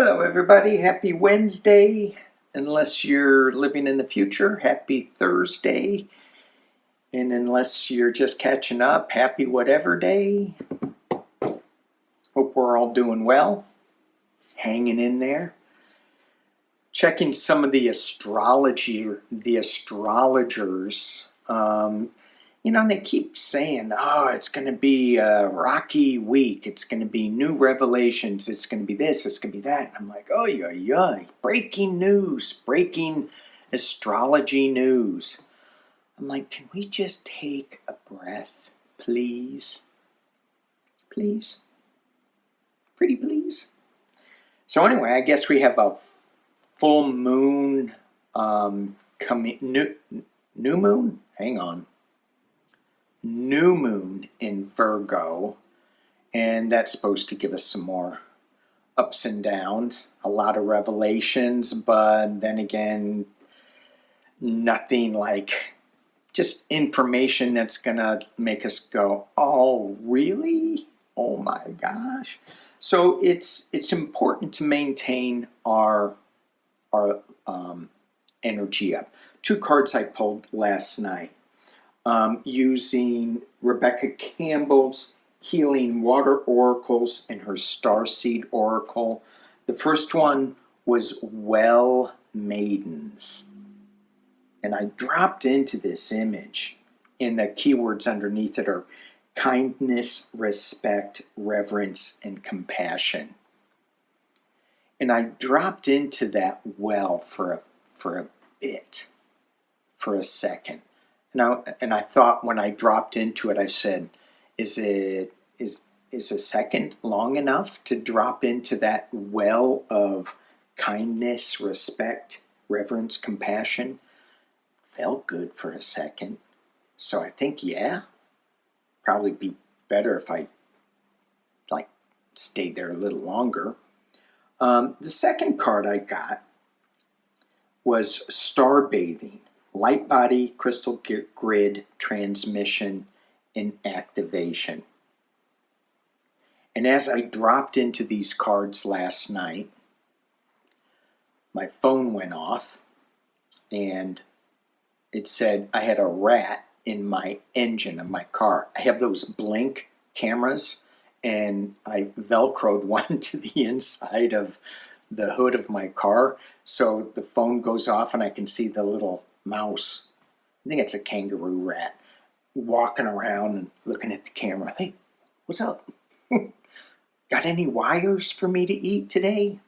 Hello everybody, happy Wednesday. Unless you're living in the future, happy Thursday. And unless you're just catching up, happy whatever day. Hope we're all doing well, hanging in there. Checking some of the astrologers. They keep saying, oh, it's going to be a rocky week. It's going to be new revelations. It's going to be this. It's going to be that. And I'm like, oh, yeah. Breaking news. Breaking astrology news. I'm like, can we just take a breath, please? Please? Pretty please? So anyway, I guess we have a full moon coming. New moon? Hang on. New moon in Virgo, and that's supposed to give us some more ups and downs, a lot of revelations, but then again, nothing like just information that's gonna make us go, oh really? Oh my gosh. So it's important to maintain our energy up. Two cards I pulled last night. Using Rebecca Campbell's Healing Water Oracles and her Starseed Oracle. The first one was Well Maidens. And I dropped into this image, and the keywords underneath it are kindness, respect, reverence, and compassion. And I dropped into that well for a bit, for a second. And I thought when I dropped into it, I said, is a second long enough to drop into that well of kindness, respect, reverence, compassion? Felt good for a second. So I think, yeah, probably be better if I stayed there a little longer. The second card I got was Star Bathing. Light body, crystal grid, transmission, and activation. And as I dropped into these cards last night, my phone went off and it said I had a rat in my engine of my car. I have those blink cameras, and I Velcroed one to the inside of the hood of my car. So the phone goes off and I can see the little mouse, I think it's a kangaroo rat, walking around and looking at the camera. Hey, what's up? Got any wires for me to eat today?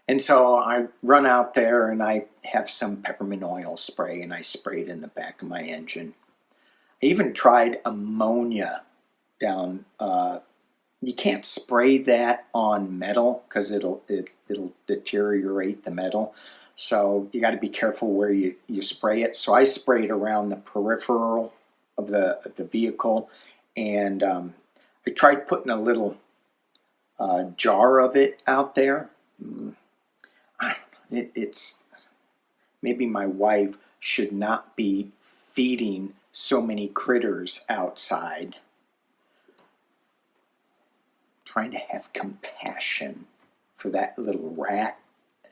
And so I run out there and I have some peppermint oil spray, and I spray it in the back of my engine. I even tried ammonia down. You can't spray that on metal because it'll deteriorate the metal. So you got to be careful where you spray it. So I sprayed around the peripheral of the vehicle, and I tried putting a little jar of it out there. It's maybe my wife should not be feeding so many critters outside. Trying to have compassion for that little rat,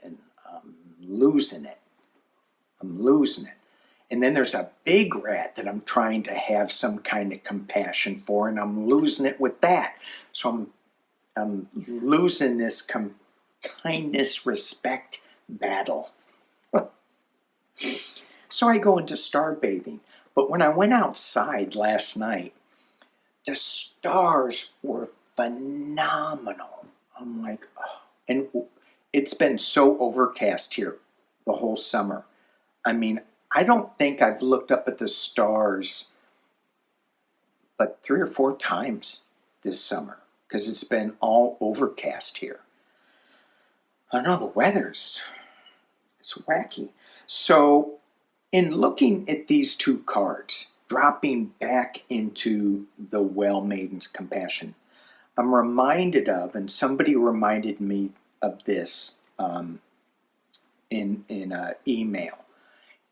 and I'm losing it. And then there's a big rat that I'm trying to have some kind of compassion for, and I'm losing it with that. So I'm losing this kindness, respect battle. So I go into star bathing. But when I went outside last night, the stars were phenomenal. I'm like, oh. And it's been so overcast here the whole summer. I mean, I don't think I've looked up at the stars but 3 or 4 times this summer because it's been all overcast here. I know the weather's it's wacky. So in looking at these two cards, dropping back into the Well Maiden's Compassion, I'm reminded of, and somebody reminded me of this in an email.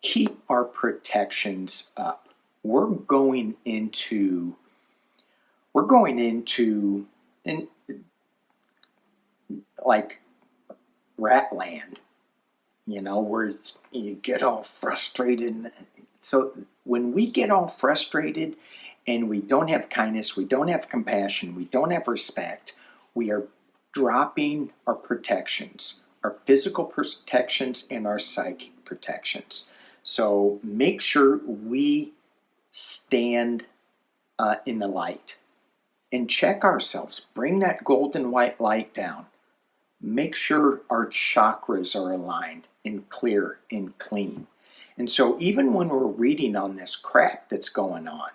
Keep our protections up. We're going into and like rat land, you know, where you get all frustrated. So when we get all frustrated and we don't have kindness, we don't have compassion, we don't have respect, we are dropping our protections, our physical protections and our psychic protections. So make sure we stand in the light and check ourselves. Bring that golden white light down. Make sure our chakras are aligned and clear and clean. And so even when we're reading on this crap that's going on,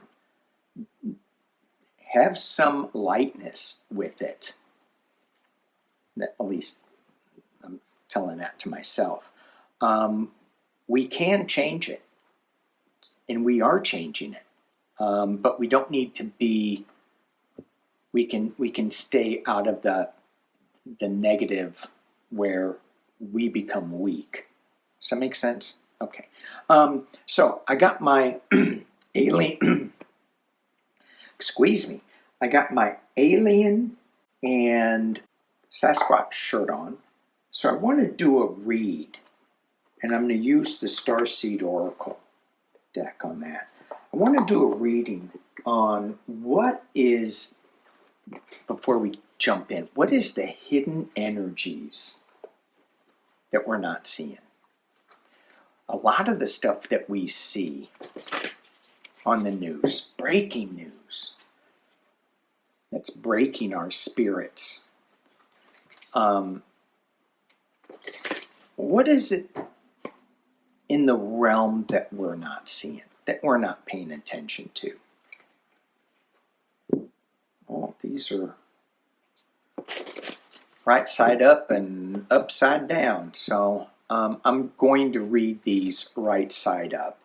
have some lightness with it. At least I'm telling that to myself. We can change it, and we are changing it. But we don't need to be. We can stay out of the negative where we become weak. Does that make sense? Okay. So I got my alien. Squeeze me. I got my alien and Sasquatch shirt on. So I want to do a read, and I'm going to use the Starseed Oracle deck on that. I want to do a reading on what is, before we jump in, what is the hidden energies that we're not seeing? A lot of the stuff that we see on the news, breaking news, that's breaking our spirits. What is it in the realm that we're not seeing, that we're not paying attention to? Oh, these are right side up and upside down. So I'm going to read these right side up.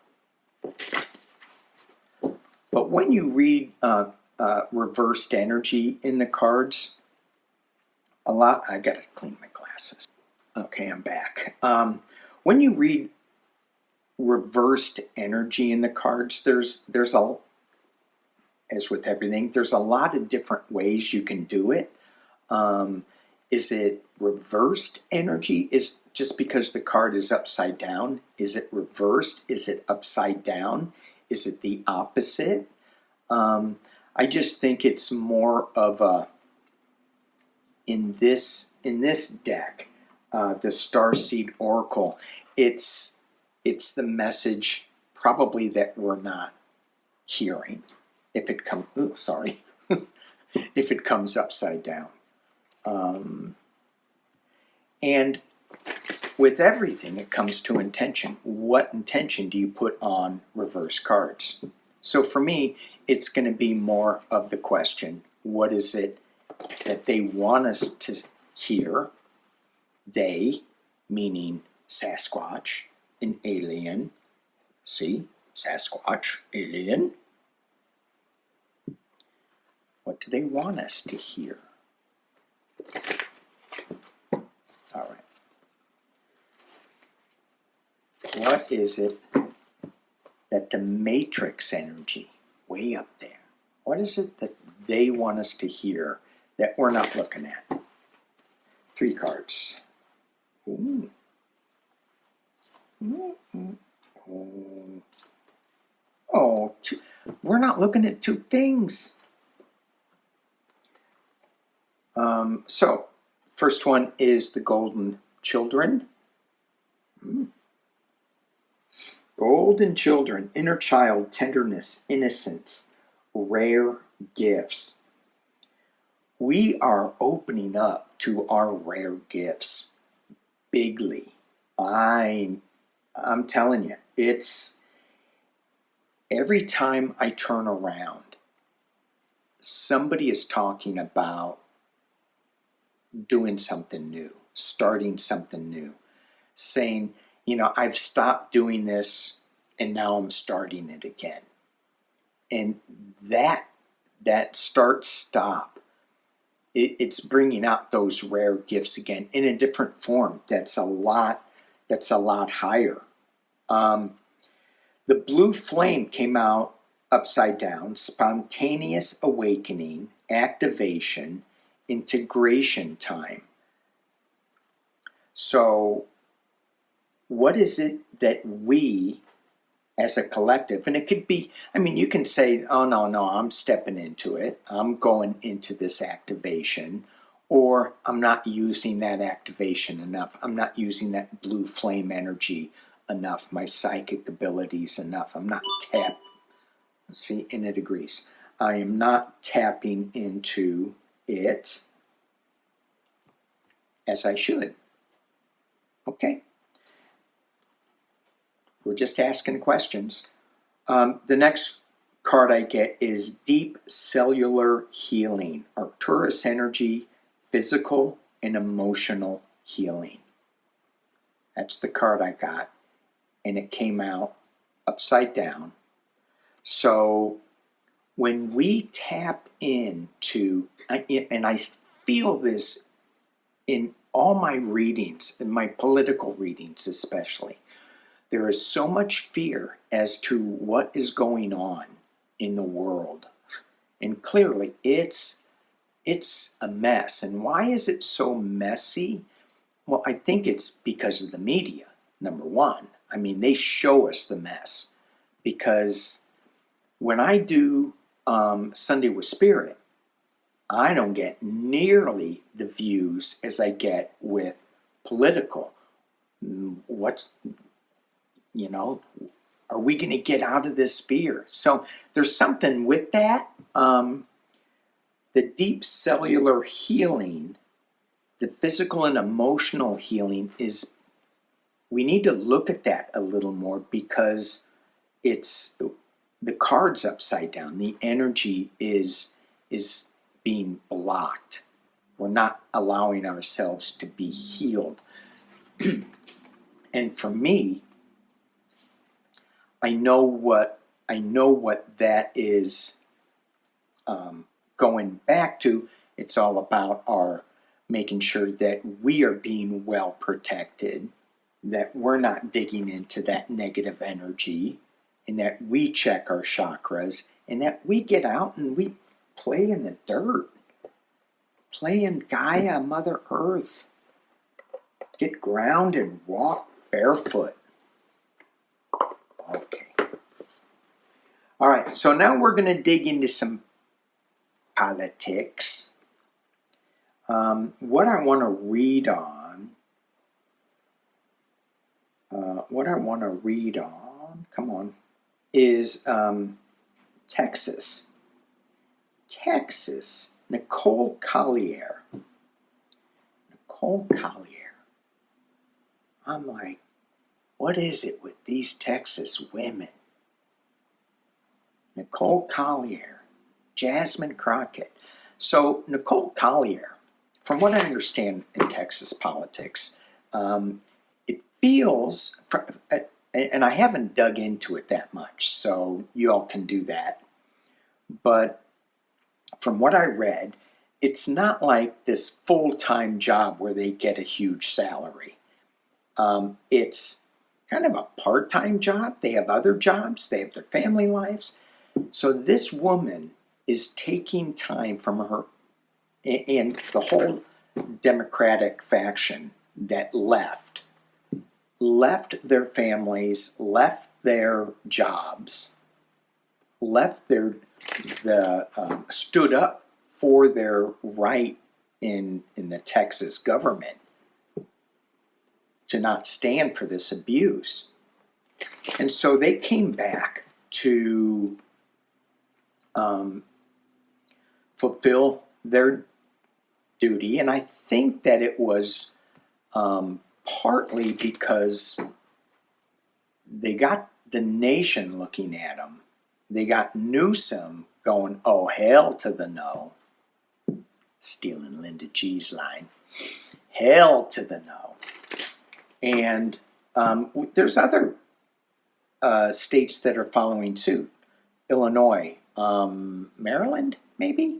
But when you read reversed energy in the cards, I gotta clean my glasses. Okay, I'm back. When you read reversed energy in the cards, there's a, as with everything, there's a lot of different ways you can do it. Is it reversed energy? Is just because the card is upside down? Is it reversed? Is it upside down? Is it the opposite? I just think it's more of a, in this deck, the Starseed Oracle, it's the message probably that we're not hearing. If it comes, if it comes upside down. And with everything, it comes to intention. What intention do you put on reverse cards? So for me, it's going to be more of the question, what is it that they want us to hear? They, meaning Sasquatch, an alien. See? Sasquatch, alien. What do they want us to hear? All right. What is it that the matrix energy, way up there, what is it that they want us to hear that we're not looking at? 3 cards. Ooh. Oh, we're not looking at 2 things. So, first one is the Golden Children. Golden Children, inner child, tenderness, innocence, rare gifts. We are opening up to our rare gifts bigly. I'm telling you, it's every time I turn around, somebody is talking about doing something new, starting something new, saying, you know, I've stopped doing this and now I'm starting it again. And that start-stop, it's bringing out those rare gifts again in a different form. That's a lot higher. The blue flame came out upside down, spontaneous awakening, activation, integration time. So what is it that we as a collective, and it could be, I mean, you can say, oh, no, I'm stepping into it. I'm going into this activation, or I'm not using that activation enough. I'm not using that blue flame energy enough. My psychic abilities enough. I'm not see, and it agrees. I am not tapping into it as I should. Okay. We're just asking questions. The next card I get is Deep Cellular Healing, Arcturus Energy, Physical and Emotional Healing. That's the card I got, and it came out upside down. So when we tap into, and I feel this in all my readings, in my political readings especially, there is so much fear as to what is going on in the world. And clearly, it's a mess. And why is it so messy? Well, I think it's because of the media, number one. I mean, they show us the mess. Because when I do Sunday with Spirit, I don't get nearly the views as I get with political. What, you know, are we going to get out of this fear? So there's something with that. The deep cellular healing, the physical and emotional healing is, we need to look at that a little more because it's, the card's upside down. The energy is being blocked. We're not allowing ourselves to be healed. And for me, I know what that is going back to. It's all about our making sure that we are being well protected, that we're not digging into that negative energy, and that we check our chakras, and that we get out and we play in the dirt, play in Gaia, Mother Earth, get grounded, walk barefoot. Okay. All right, so now we're going to dig into some politics. What I want to read on, come on, is Texas. Texas, Nicole Collier. Nicole Collier. I'm like, what is it with these Texas women? Nicole Collier, Jasmine Crockett. So Nicole Collier, from what I understand in Texas politics, it feels, and I haven't dug into it that much, so you all can do that. But from what I read, it's not like this full-time job where they get a huge salary. It's kind of a part-time job. They have other jobs. They have their family lives. So this woman is taking time from her, and the whole Democratic faction that left their families, left their jobs, stood up for their right in the Texas government to not stand for this abuse. And so they came back to fulfill their duty, and I think that it was partly because they got the nation looking at them. They got Newsom going, oh, hell to the no. Stealing Linda G's line. Hell to the no. And there's other states that are following suit. Illinois, Maryland, maybe?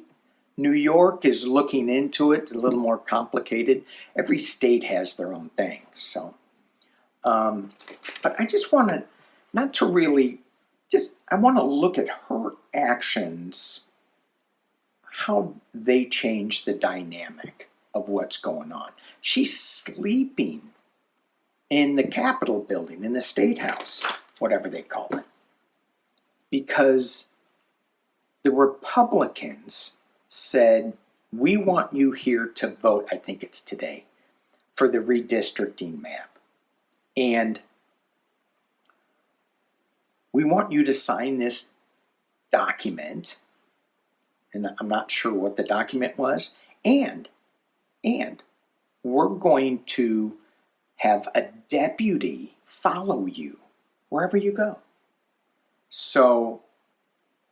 New York is looking into it, a little more complicated. Every state has their own thing. So, but I just want to, not to really, I want to look at her actions, how they change the dynamic. of what's going on. She's sleeping in the Capitol building, in the State House, whatever they call it, because the Republicans said, we want you here to vote, I think it's today, for the redistricting map. And we want you to sign this document, and I'm not sure what the document was, and we're going to have a deputy follow you wherever you go. So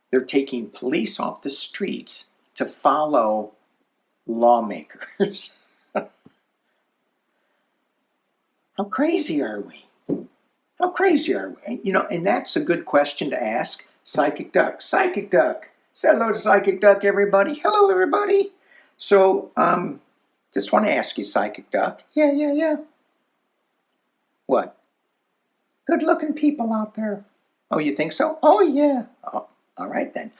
they're taking police off the streets to follow lawmakers. How crazy are we? How crazy are we? You know, and that's a good question to ask Psychic Duck. Psychic Duck. Say hello to Psychic Duck, everybody. Hello, everybody. So, just want to ask you, Psychic Duck. Yeah. What? Good-looking people out there. Oh, you think so? Oh, yeah. Oh, all right, then.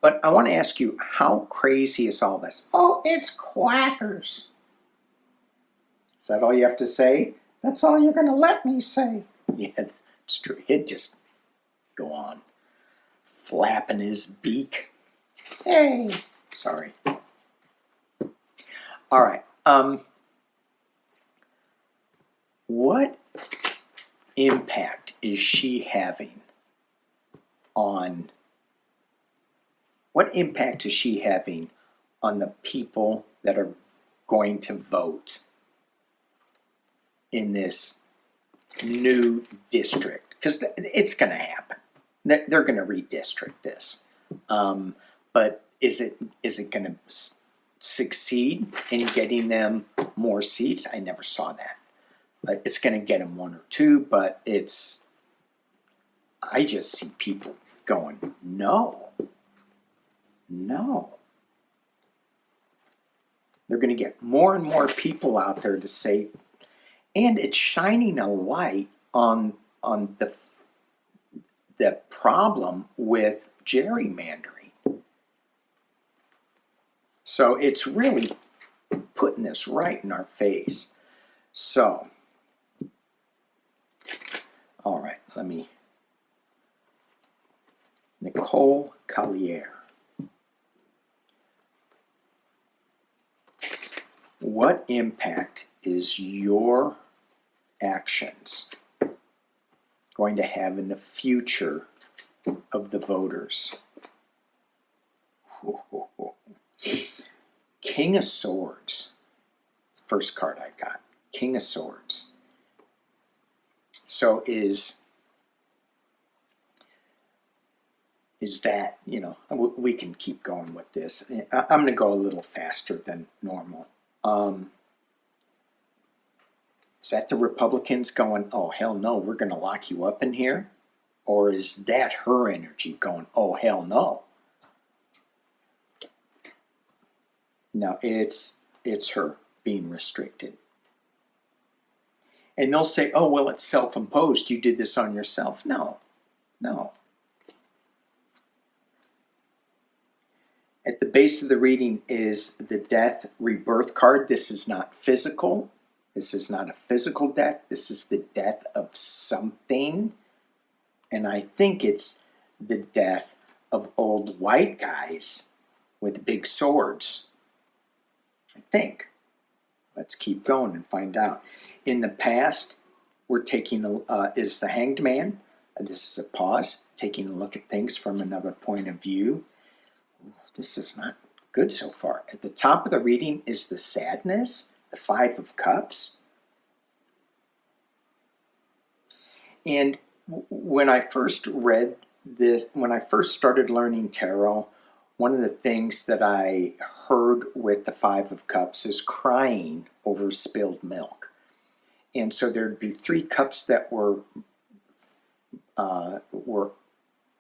But I want to ask you, how crazy is all this? Oh, it's quackers. Is that all you have to say? That's all you're going to let me say. Yeah, that's true. He'd just go on flapping his beak. Hey. Sorry. All right. What impact is she having on the people that are going to vote in this new district? Because it's going to happen. They're going to redistrict this. But is it going to succeed in getting them more seats? I never saw that. It's going to get them 1 or 2, but I just see people going, no. They're going to get more and more people out there to say, and it's shining a light on the problem with gerrymandering. So it's really putting this right in our face. So, all right, Nicole Collier. What impact is your actions going to have in the future of the voters? King of Swords. First card I got. King of Swords. So is that, you know, we can keep going with this. I'm going to go a little faster than normal. Is that the Republicans going, oh, hell no, we're going to lock you up in here? Or is that her energy going, oh, hell no? No, it's her being restricted. And they'll say, oh, well, it's self-imposed. You did this on yourself. No. At the base of the reading is the death rebirth card. This is not physical. This is not a physical death. This is the death of something. And I think it's the death of old white guys with big swords. I think. Let's keep going and find out. In the past, we're taking is the Hanged Man. This is a pause, taking a look at things from another point of view. This is not good so far. At the top of the reading is the Sadness, the Five of Cups. And when I first read this, when I first started learning tarot, one of the things that I heard with the Five of Cups is crying over spilled milk. And so there'd be 3 cups that were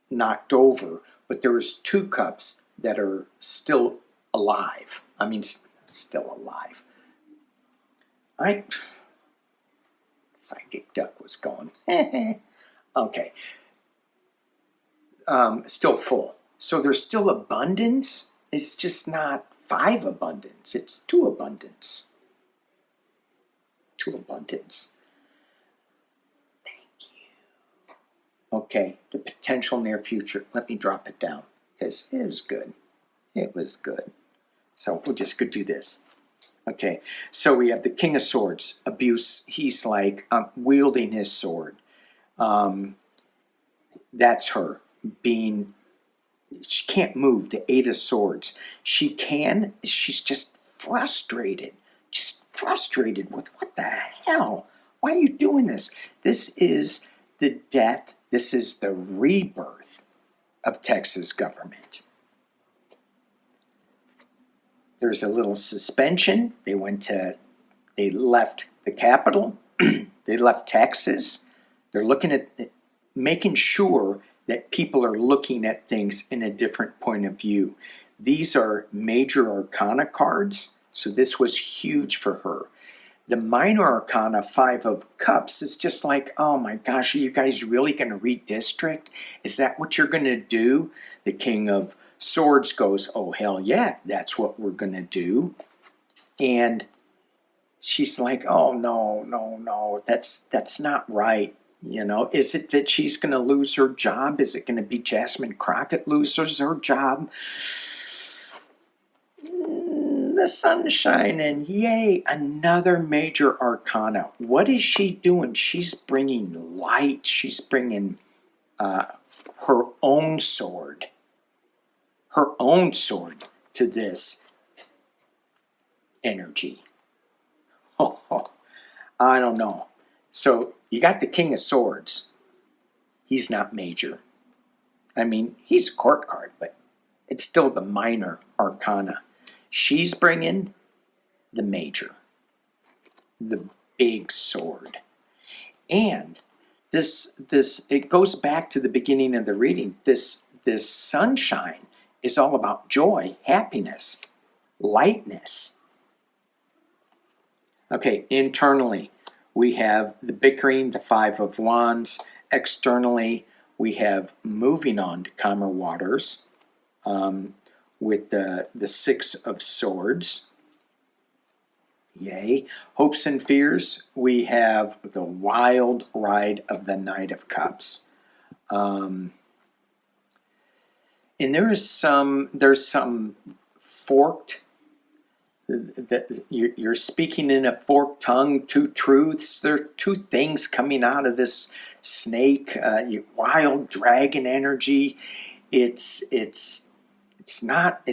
knocked over, but there was 2 cups that are still alive. I mean, still alive. Psychic Duck was going, okay. Still full. So there's still abundance. It's just not 5 abundance. It's 2 abundance. 2 abundance. Thank you. Okay, the potential near future. Let me drop it down because it was good. It was good. So we'll just go do this. Okay, so we have the King of Swords, abuse. He's like wielding his sword. That's her being, she can't move, the 8 of Swords. She's just frustrated with what the hell? Why are you doing this? This is the death, this is the rebirth of Texas government. There's a little suspension. They left the capital. They left Texas. They're looking at, making sure that people are looking at things in a different point of view. These are major arcana cards, so this was huge for her. The minor arcana, 5 of Cups, is just like, oh my gosh, are you guys really going to redistrict? Is that what you're going to do? The King of Swords goes, oh hell yeah, that's what we're going to do. And she's like, oh no, that's not right. You know, is it that she's going to lose her job? Is it going to be Jasmine Crockett loses her job? The sun's shining, yay, another major arcana. What is she doing? She's bringing light. She's bringing her own sword to this energy. Oh, I don't know. So you got the King of Swords. He's not major. I mean, he's a court card, but it's still the minor arcana. She's bringing the major, the big sword. And this it goes back to the beginning of the reading. This sunshine is all about joy, happiness, lightness. Okay, internally, we have the bickering, the 5 of Wands. Externally, we have moving on to calmer waters with the 6 of Swords. Yay. Hopes and fears, we have the wild ride of the Knight of Cups. And there's some forked, that you're speaking in a forked tongue, 2 truths. There are 2 things coming out of this snake, wild dragon energy. It's not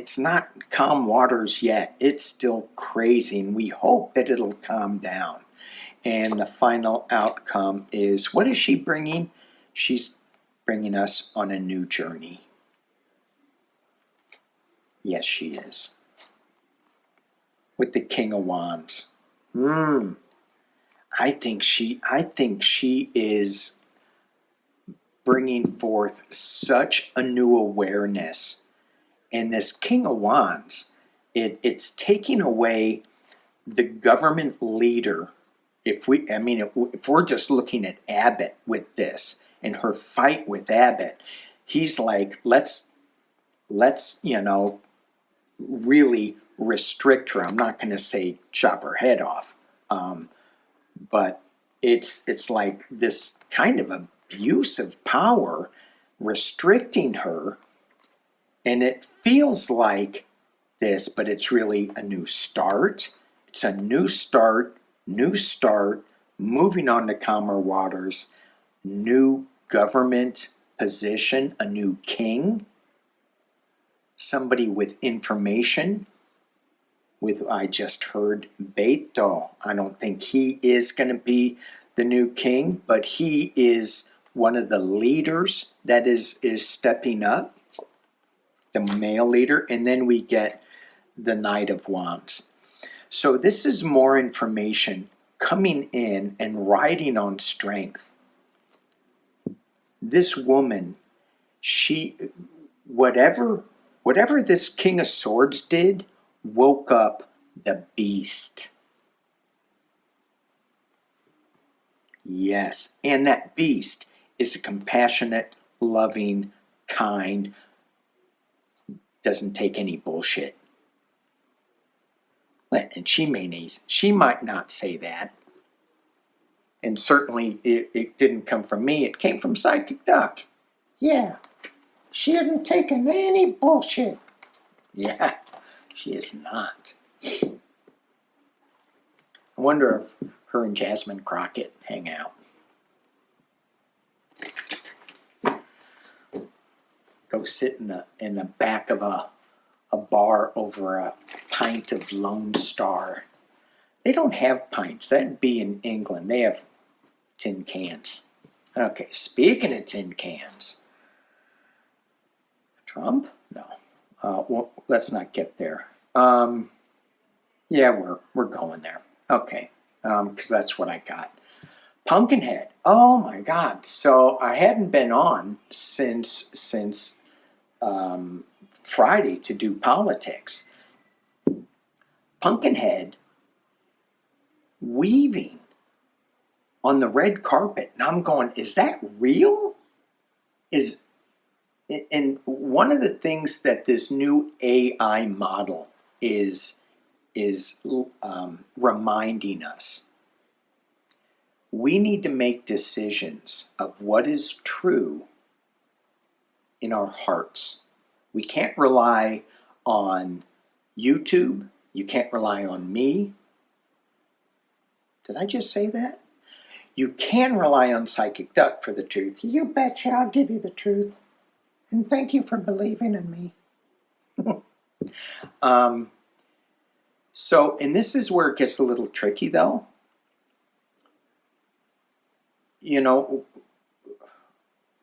calm waters yet. It's still crazy, and we hope that it'll calm down. And the final outcome is, what is she bringing? She's bringing us on a new journey. Yes, she is. With the King of Wands. I think she is bringing forth such a new awareness. And this King of Wands, it's taking away the government leader. If we're just looking at Abbott with this and her fight with Abbott, he's like, let's really restrict her. I'm not going to say chop her head off, but it's like this kind of abuse of power, restricting her. And it feels like this, but it's really a new start. It's a new start, moving on to calmer waters, new government position, a new king, somebody with information. I just heard Beto. I don't think he is going to be the new king, but he is one of the leaders that is stepping up. The male leader, and then we get the Knight of Wands. So this is more information coming in and riding on strength. This woman, whatever this King of Swords did, woke up the beast. Yes, and that beast is a compassionate, loving, kind, doesn't take any bullshit. And she might not say that. And certainly it didn't come from me. It came from PsychicDuck. Yeah, she isn't taking any bullshit. Yeah, she is not. I wonder if her and Jasmine Crockett hang out. Go sit in the back of a bar over a pint of Lone Star. They don't have pints. That'd be in England. They have tin cans. Okay, speaking of tin cans. Trump? No. Well, let's not get there. Yeah, we're going there. Okay, because that's what I got. Pumpkinhead. Oh my God! So I hadn't been on since Friday to do politics. Pumpkinhead weaving on the red carpet, and I'm going, is that real? And one of the things that this new AI model is reminding us, we need to make decisions of what is true in our hearts. We can't rely on YouTube. You can't rely on me. Did I just say that? You can rely on PsychicDuck for the truth. You betcha, I'll give you the truth. And thank you for believing in me. So, and this is where it gets a little tricky, though. You know,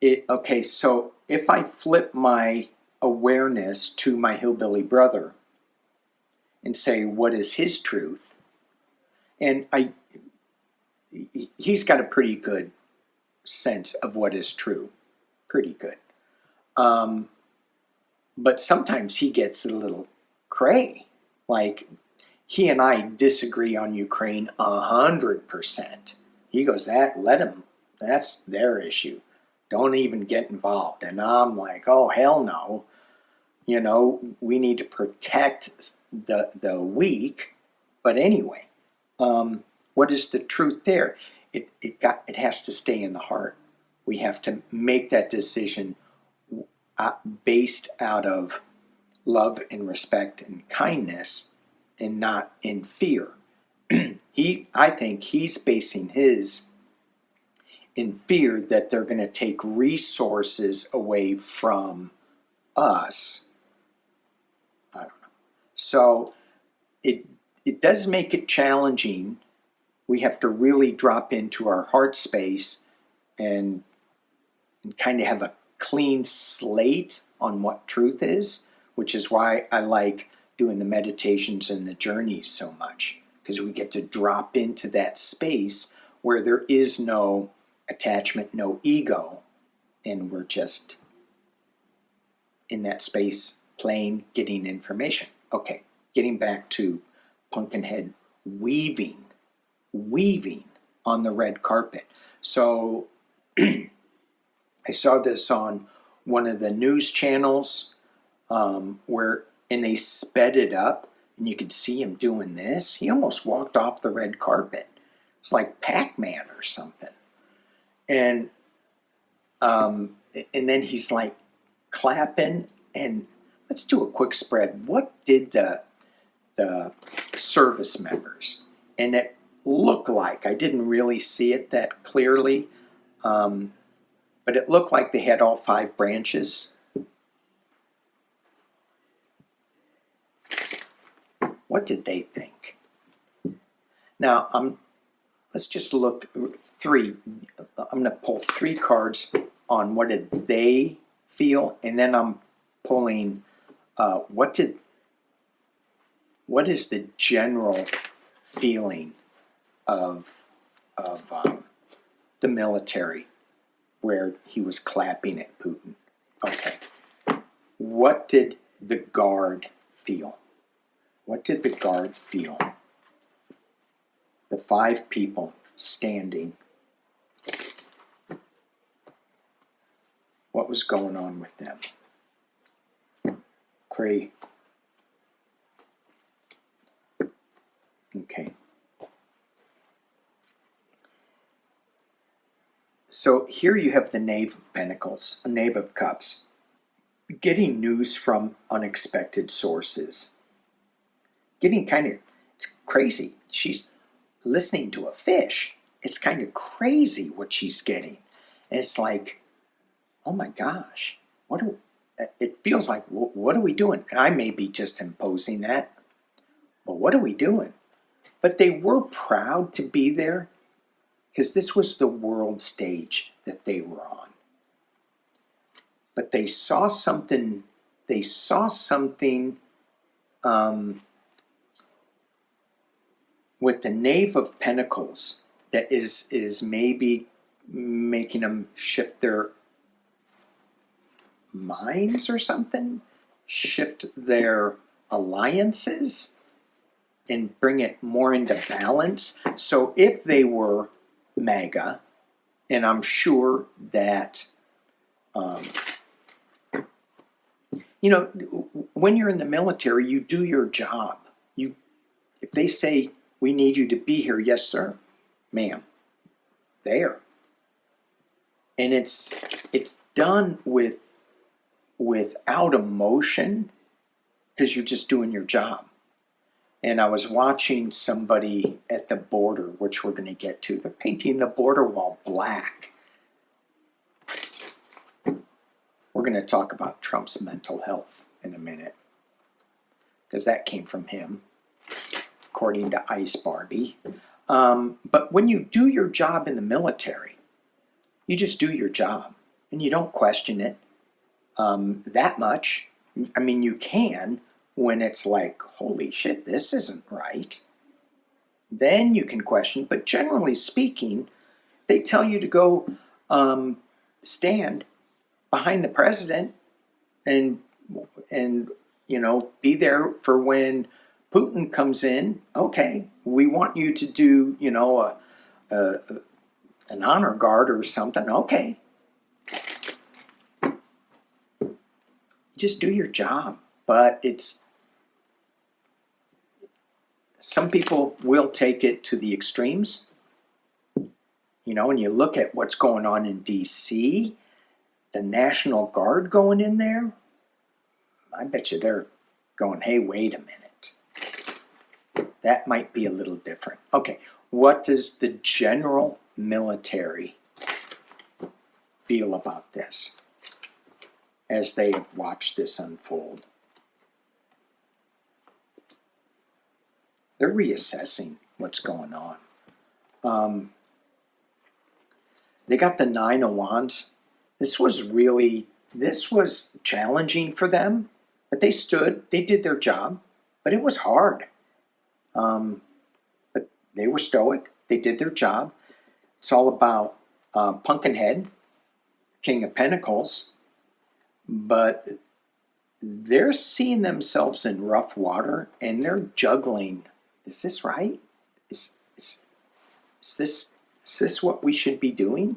okay, so if I flip my awareness to my hillbilly brother and say, what is his truth? And he's got a pretty good sense of what is true. Pretty good. But sometimes he gets a little cray. Like, he and I disagree on Ukraine 100%. He goes, that's their issue. Don't even get involved. And I'm like, oh, hell no. You know, we need to protect the weak. But anyway, what is the truth there? It has to stay in the heart. We have to make that decision based out of love and respect and kindness, and not in fear. I think he's basing his in fear that they're going to take resources away from us. I don't know. So it does make it challenging. We have to really drop into our heart space and kind of have a clean slate on what truth is, which is why I like doing the meditations and the journeys so much, because we get to drop into that space where there is no attachment, no ego, and we're just in that space playing, getting information. Okay, getting back to Pumpkinhead weaving on the red carpet. So I saw this on one of the news channels and they sped it up, and you could see him doing this. He almost walked off the red carpet. It's like Pac-Man or something. And then he's like clapping. And let's do a quick spread. What did the service members, and it looked like, I didn't really see it that clearly, but it looked like they had all 5 branches. What did they think? Now, let's just look 3. I'm going to pull 3 cards on what did they feel, and then I'm pulling what is the general feeling of the military where he was clapping at Putin. Okay. What did the guard feel? What did the guard feel? The 5 people standing. What was going on with them? Cray. So here you have the Knave of Pentacles, a Knave of Cups. Getting news from unexpected sources. Getting it's crazy. She's listening to a fish. It's kind of crazy what she's getting. And it's like, oh my gosh, it feels like, what are we doing? And I may be just imposing that, but what are we doing? But they were proud to be there because this was the world stage that they were on. But they saw something, with the Knave of Pentacles that is maybe making them shift their minds or something, shift their alliances and bring it more into balance. So if they were MAGA, and I'm sure that when you're in the military, you do your job. If they say, we need you to be here, yes, sir, ma'am, there. And it's done without emotion because you're just doing your job. And I was watching somebody at the border, which we're going to get to. They're painting the border wall black. We're going to talk about Trump's mental health in a minute, because that came from him, according to Ice Barbie. But when you do your job in the military, you just do your job, and you don't question it that much. I mean, you can when it's like, holy shit, this isn't right. Then you can question, but generally speaking, they tell you to go stand behind the president and be there for when Putin comes in. Okay, we want you to do an honor guard or something. Okay, just do your job. But some people will take it to the extremes. And you look at what's going on in D.C., the National Guard going in there, I bet you they're going, hey, wait a minute. That might be a little different. Okay, what does the general military feel about this as they have watched this unfold? They're reassessing what's going on. They got the Nine of Wands. This was challenging for them, but they did their job, but it was hard. But they were stoic, they did their job. It's all about Pumpkinhead, King of Pentacles, but they're seeing themselves in rough water and they're juggling. Is this right? Is this what we should be doing?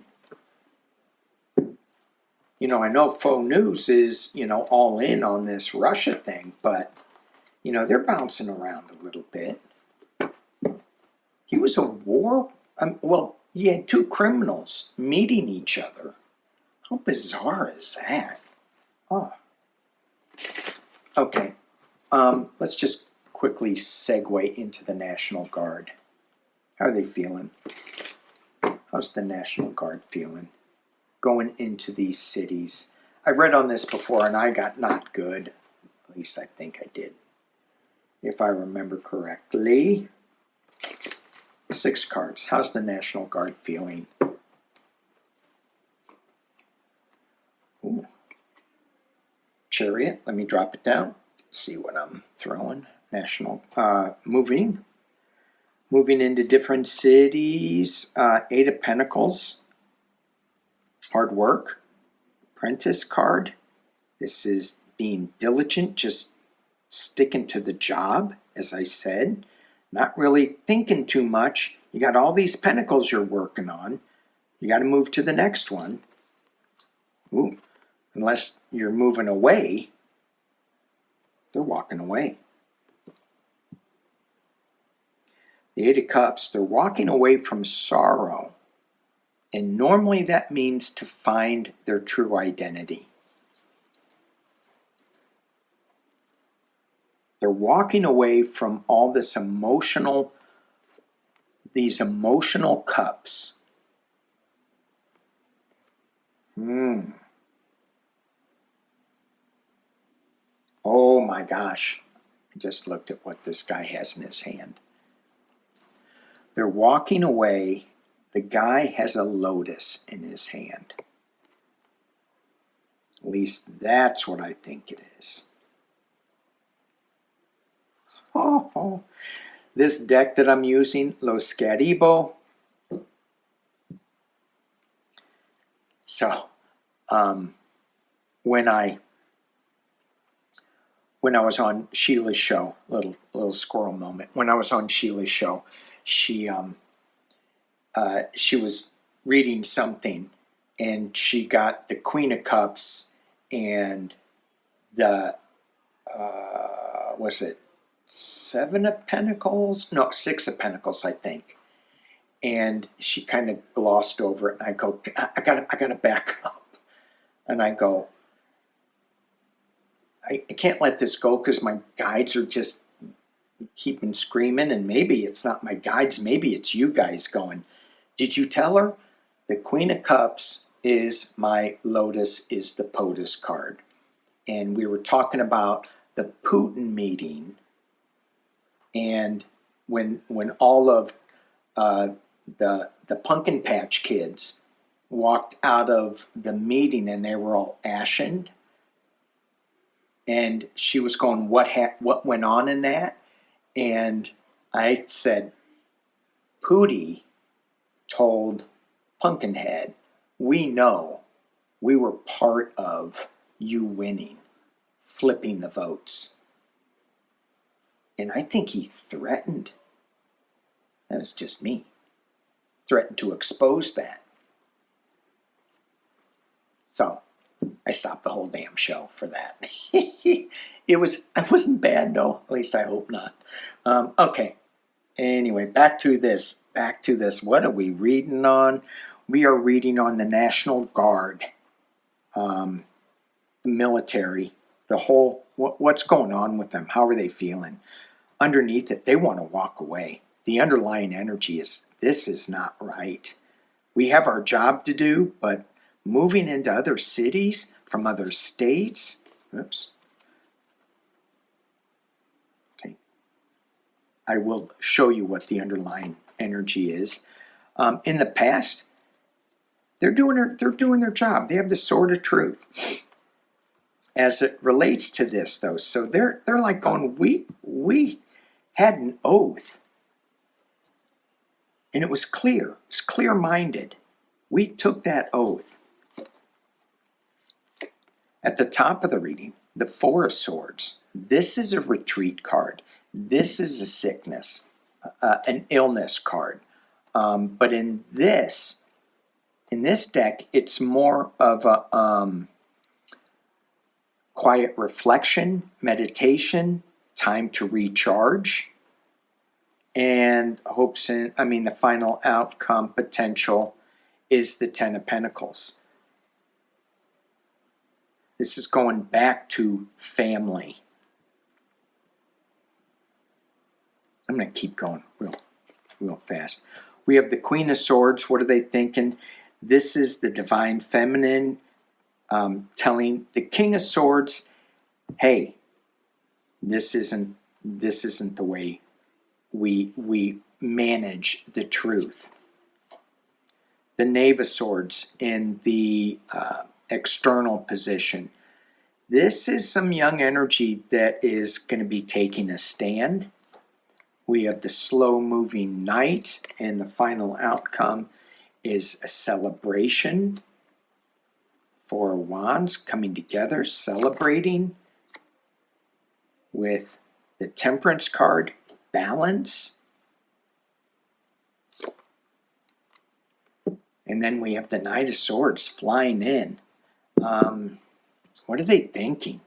I know faux news is, all in on this Russia thing, but, they're bouncing around a little bit. He was a war. You had two criminals meeting each other. How bizarre is that? Oh. Okay. Let's just quickly segue into the National Guard. How are they feeling? How's the National Guard feeling going into these cities? I read on this before and I got not good. At least I think I did, if I remember correctly. 6 cards. How's the National Guard feeling? Ooh. Chariot. Let me drop it down. See what I'm throwing. National. Moving into different cities. 8 of Pentacles. Hard work. Apprentice card. This is being diligent, just sticking to the job, as I said. Not really thinking too much. You got all these pentacles you're working on. You got to move to the next one. Ooh. Unless you're moving away, they're walking away. The 8 of Cups, they're walking away from sorrow. And normally that means to find their true identity. They're walking away from all these emotional cups. Oh my gosh. I just looked at what this guy has in his hand. They're walking away. The guy has a lotus in his hand. At least that's what I think it is. Oh. This deck that I'm using, Lo Scaribo. So, when I was on Sheila's show, little squirrel moment. When I was on Sheila's show, she was reading something, and she got the Queen of Cups and the was it Seven of Pentacles? No, Six of Pentacles, I think. And she kind of glossed over it, and I go, I gotta back up. And I go, I can't let this go because my guides are just keeping screaming, and maybe it's not my guides, maybe it's you guys going, did you tell her? The Queen of Cups is my lotus, is the POTUS card. And we were talking about the Putin meeting, and when all of the Pumpkin Patch Kids walked out of the meeting and they were all ashened, and she was going, what went on in that? And I said, Puti told Pumpkinhead, we know we were part of you winning, flipping the votes. And I think he threatened, that was just me, threatened to expose that. So I stopped the whole damn show for that. I wasn't bad though, at least I hope not. Okay, anyway, back to this. What are we reading on? We are reading on the National Guard, the military, the whole, what's going on with them? How are they feeling? Underneath it, they want to walk away. The underlying energy is, this is not right. We have our job to do, but moving into other cities from other states, oops. Okay. I will show you what the underlying energy is. In the past, they're doing their job. They have the sword of truth. As it relates to this, though, so they're like going, we had an oath, and it was clear. It's clear-minded. We took that oath. At the top of the reading, the Four of Swords. This is a retreat card. This is a sickness, an illness card. But in this deck, it's more of a quiet reflection, meditation, time to recharge, and the final outcome potential is the Ten of Pentacles. This is going back to family. I'm going to keep going real fast. We have the Queen of Swords. What are they thinking? This is the Divine Feminine telling the King of Swords, hey, this isn't the way we manage the truth. The Knave of Swords in the external position. This is some young energy that is going to be taking a stand. We have the slow-moving Knight, and the final outcome is a celebration. Four of Wands coming together, celebrating with the Temperance card, balance. And then we have the Knight of Swords flying in. What are they thinking?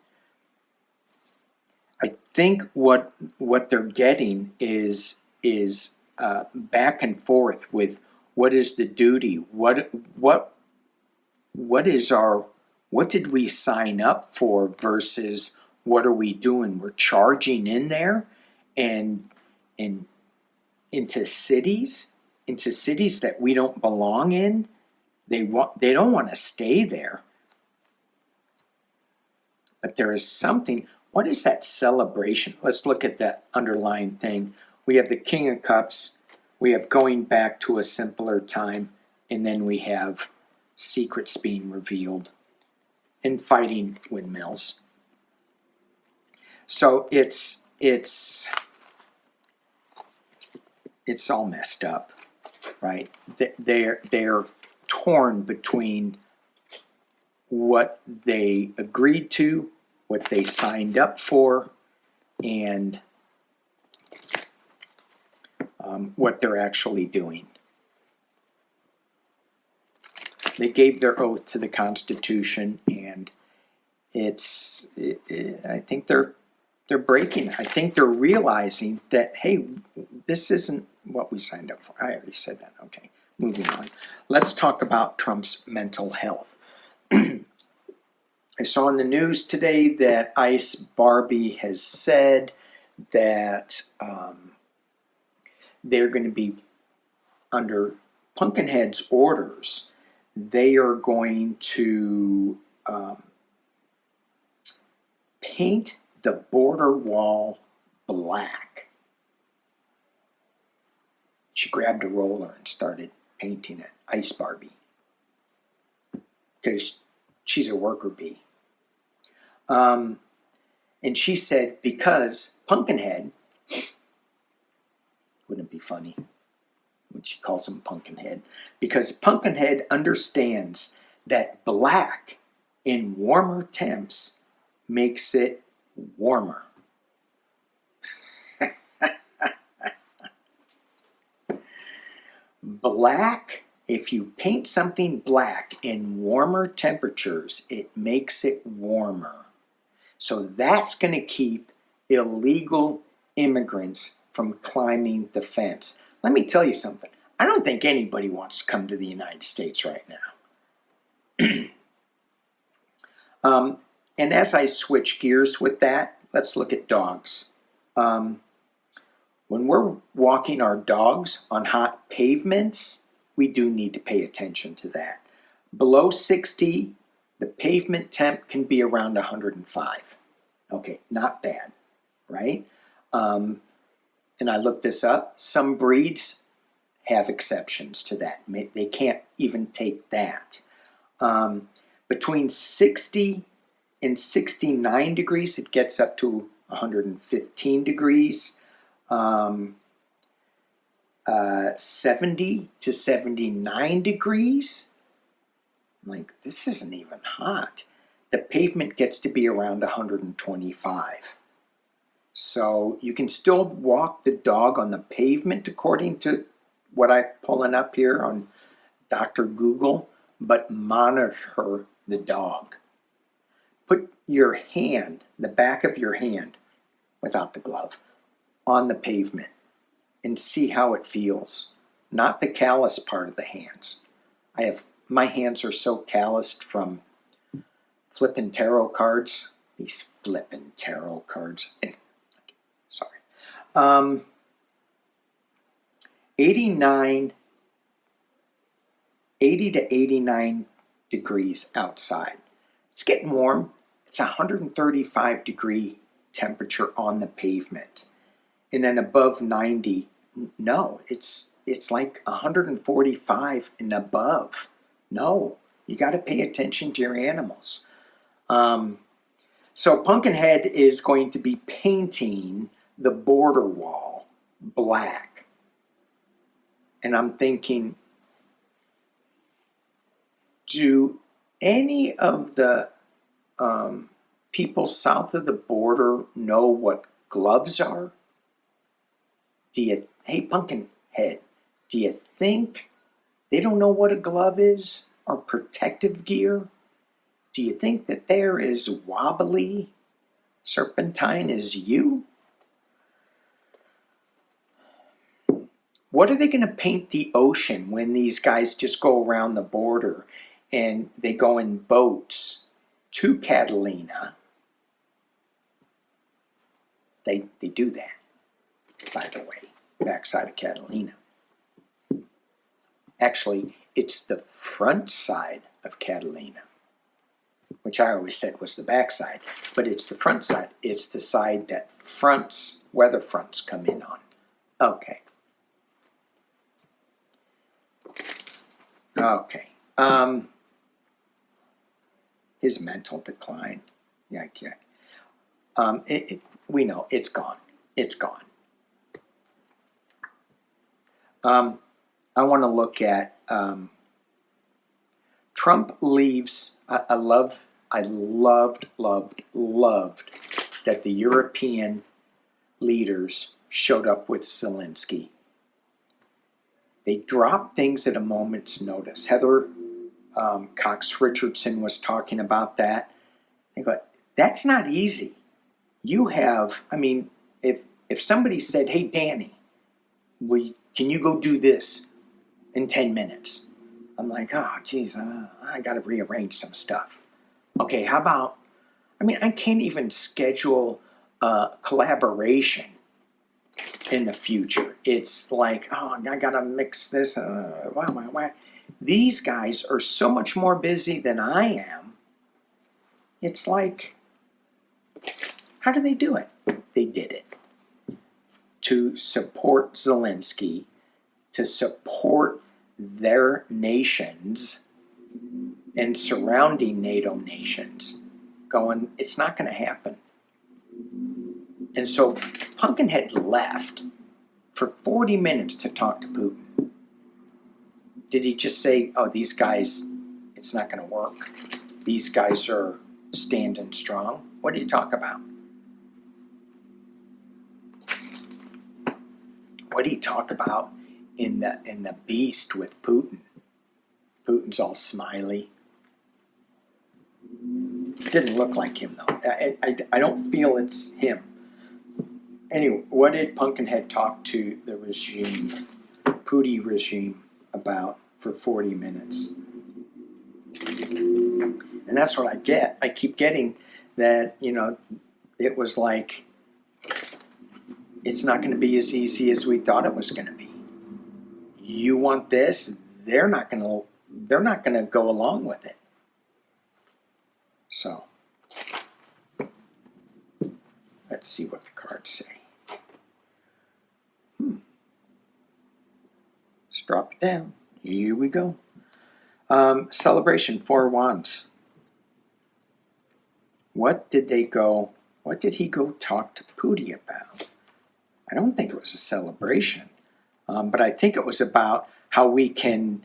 I think what they're getting is back and forth with What is the duty? What is our, what did we sign up for versus what are we doing? We're charging in there and into cities that we don't belong in. They don't want to stay there. But there is something, what is that celebration? Let's look at that underlying thing. We have the King of Cups, we have going back to a simpler time, and then we have secrets being revealed and fighting windmills. So it's all messed up, right? They're torn between what they agreed to, what they signed up for, and what they're actually doing. They gave their oath to the Constitution, and I think they're breaking it. I think they're realizing that, hey, this isn't what we signed up for. I already said that. Okay, moving on. Let's talk about Trump's mental health. I saw in the news today that Ice Barbie has said that they're going to be under Pumpkinhead's orders. They are going to paint the border wall black. She grabbed a roller and started painting it, Ice Barbie, because she's a worker bee. And she said, because Pumpkinhead, wouldn't it be funny when she calls him Pumpkinhead? Because Pumpkinhead understands that black in warmer temps makes it warmer. Black, if you paint something black in warmer temperatures, it makes it warmer. So that's going to keep illegal immigrants from climbing the fence. Let me tell you something. I don't think anybody wants to come to the United States right now. And as I switch gears with that, let's look at dogs. When we're walking our dogs on hot pavements, we do need to pay attention to that. Below 60, the pavement temp can be around 105. Okay, not bad, right? And I looked this up. Some breeds have exceptions to that. They can't even take that. Between 60 and 69 degrees, it gets up to 115 degrees. 70 to 79 degrees. I'm like, this isn't even hot. The pavement gets to be around 125. So you can still walk the dog on the pavement according to what I'm pulling up here on Dr. Google, but monitor the dog. Put your hand, the back of your hand, without the glove, on the pavement and see how it feels. Not the callous part of the hands. My hands are so calloused from flipping tarot cards. These flipping tarot cards. Sorry. 80 to 89 degrees outside. It's getting warm. It's 135 degree temperature on the pavement. And then above 90, no, it's like 145 and above. No, you got to pay attention to your animals. So Pumpkinhead is going to be painting the border wall black. And I'm thinking, do any of the people south of the border know what gloves are? Hey, Pumpkinhead, do you think they don't know what a glove is or protective gear? Do you think that they're as wobbly, serpentine as you? What are they going to paint the ocean when these guys just go around the border and they go in boats to Catalina? They do that, by the way, backside of Catalina. Actually, it's the front side of Catalina, which I always said was the backside, but it's the front side. It's the side that weather fronts come in on. Okay. Okay. His mental decline. Yeah. We know it's gone. It's gone. I want to look at Trump leaves. I loved that the European leaders showed up with Zelensky. They dropped things at a moment's notice. Heather Cox Richardson was talking about that. They go, that's not easy. You have, I mean, if somebody said, hey, Danny, can you go do this in 10 minutes? I'm like, oh, geez, I got to rearrange some stuff. Okay, how about, I mean, I can't even schedule collaboration in the future. It's like, oh, I got to mix this. Why? These guys are so much more busy than I am. It's like, how do they do it? They did it to support Zelensky, to support their nations and surrounding NATO nations, going, it's not going to happen. And so Pumpkinhead left for 40 minutes to talk to Putin. Did he just say, oh, these guys, it's not going to work? These guys are standing strong? What do you talk about? What do you talk about in the Beast with Putin? Putin's all smiley. It didn't look like him, though. I don't feel it's him. Anyway, what did Pumpkinhead talk to the regime, Puti regime, about for 40 minutes? And that's what I get. I keep getting that, it was like, it's not going to be as easy as we thought it was going to be. You want this, they're not going to go along with it. So, let's see what the cards say. Let's drop it down. Here we go. Celebration, 4 Wands. What did he go talk to Puti about? I don't think it was a celebration, but I think it was about how we can,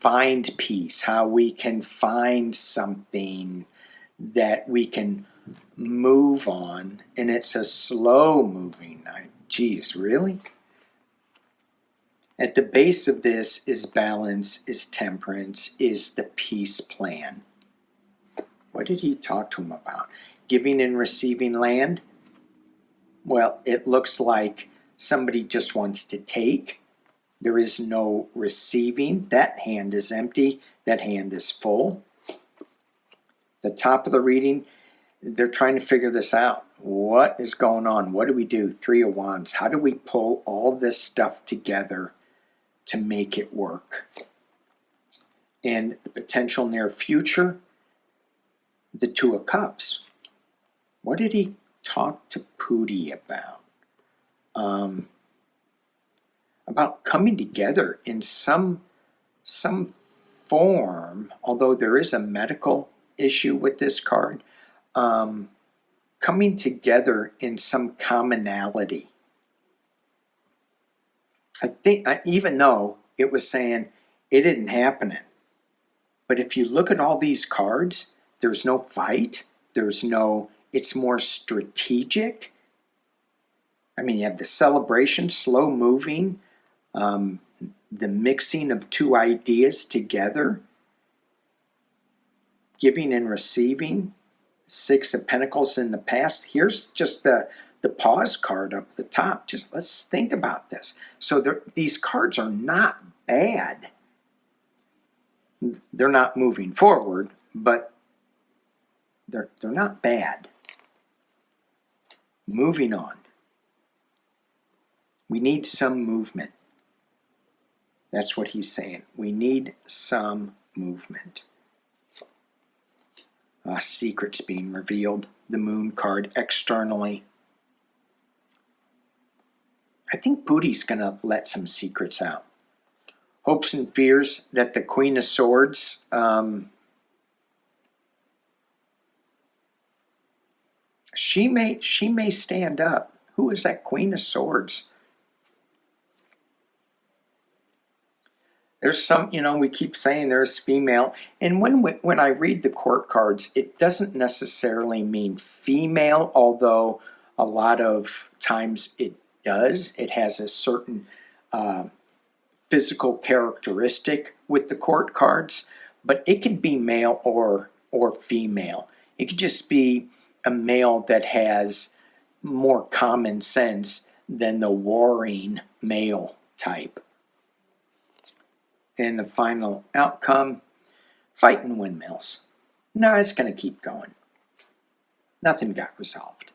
find peace, how we can find something that we can move on, and it's a slow moving. Geez, really? At the base of this is balance, is temperance, is the peace plan. What did he talk to him about? Giving and receiving land? Well, it looks like somebody just wants to take. There is no receiving. That hand is empty. That hand is full. The top of the reading, they're trying to figure this out. What is going on? What do we do? 3 of Wands. How do we pull all this stuff together to make it work? And the potential near future, the 2 of Cups. What did he talk to Puti about? About coming together in some form, although there is a medical issue with this card, coming together in some commonality. I think, even though it was saying it isn't happening, but if you look at all these cards, there's no fight, it's more strategic. I mean, you have the celebration, slow moving, the mixing of 2 ideas together, giving and receiving, 6 of Pentacles in the past. Here's just the the pause card up at the top. Just let's think about this. So these cards are not bad. They're not moving forward, but they're not bad. Moving on. We need some movement. That's what he's saying. We need some movement. Secrets being revealed. The moon card externally. I think Puti's going to let some secrets out. Hopes and fears that the Queen of Swords she may stand up. Who is that Queen of Swords? There's some, we keep saying there's female. And when I read the court cards, it doesn't necessarily mean female, although a lot of times it does. It has a certain physical characteristic with the court cards, but it can be male or female. It could just be a male that has more common sense than the warring male type. And the final outcome, fighting windmills. No, it's going to keep going. Nothing got resolved.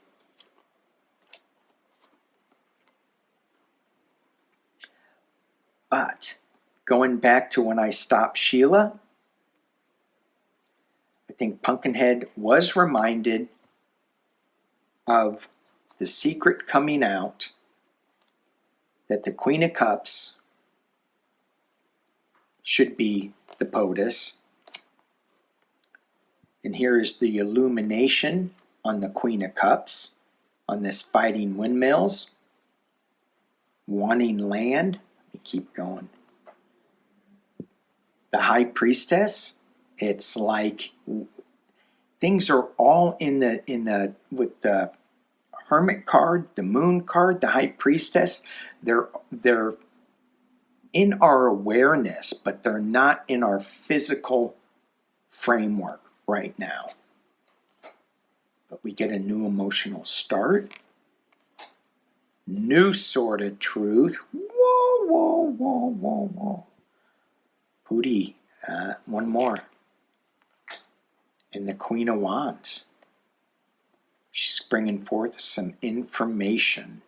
But going back to when I stopped Sheila, I think Pumpkinhead was reminded of the secret coming out that the Queen of Cups should be the POTUS. And here is the illumination on the Queen of Cups, on this fighting windmills, wanting land. Let me keep going. The High Priestess, it's like things are all in the with the Hermit card, the Moon card, the High Priestess, they're in our awareness, but they're not in our physical framework right now. But we get a new emotional start. New sort of truth. Whoa, whoa, whoa, whoa, whoa. Puti, one more. And the Queen of Wands. She's bringing forth some information.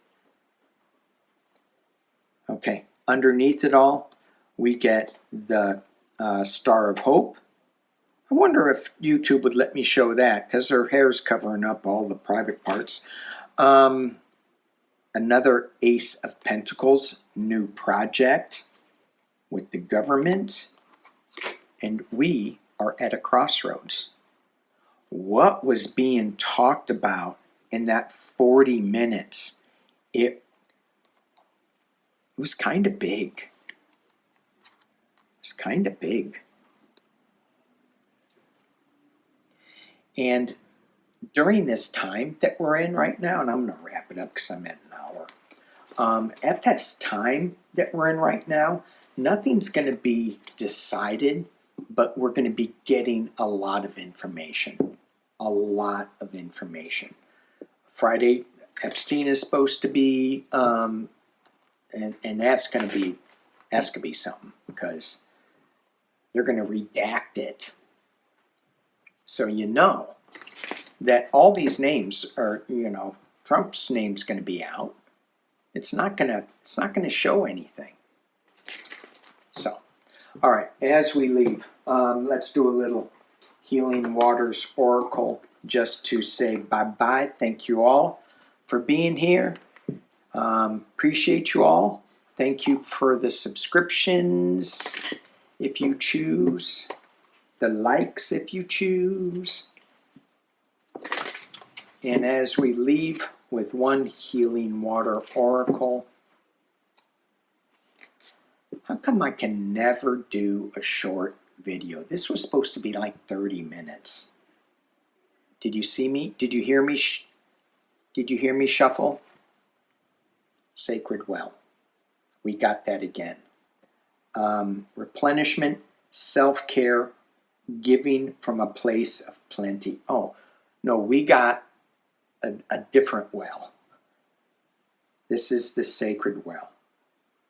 Okay. Underneath it all, we get the Star of Hope. I wonder if YouTube would let me show that, because her hair's covering up all the private parts. Another Ace of Pentacles, new project with the government. And we are at a crossroads. What was being talked about in that 40 minutes? It was kind of big. It's kind of big. And during this time that we're in right now, and I'm going to wrap it up because I'm at an hour. At this time that we're in right now, nothing's going to be decided, but we're going to be getting a lot of information. A lot of information. Friday, Epstein is supposed to be... And that's going to be something, because they're going to redact it. So that all these names are, Trump's name's going to be out. It's not going to show anything. So, all right, as we leave, let's do a little Healing Waters Oracle just to say bye-bye. Thank you all for being here. Appreciate you all. Thank you for the subscriptions, if you choose. The likes, if you choose. And as we leave with one Healing Water Oracle, how come I can never do a short video? This was supposed to be like 30 minutes. Did you see me? Did you hear me? Did you hear me shuffle? Sacred Well. We got that again. Replenishment, self-care, giving from a place of plenty. Oh, no, we got a different well. This is the sacred well.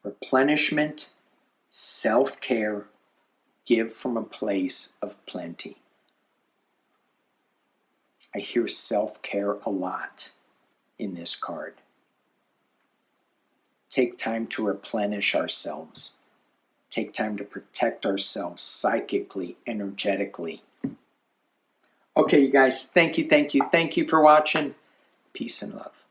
Replenishment, self-care, give from a place of plenty. I hear self-care a lot in this card. Take time to replenish ourselves. Take time to protect ourselves psychically, energetically. Okay, you guys, thank you for watching. Peace and love.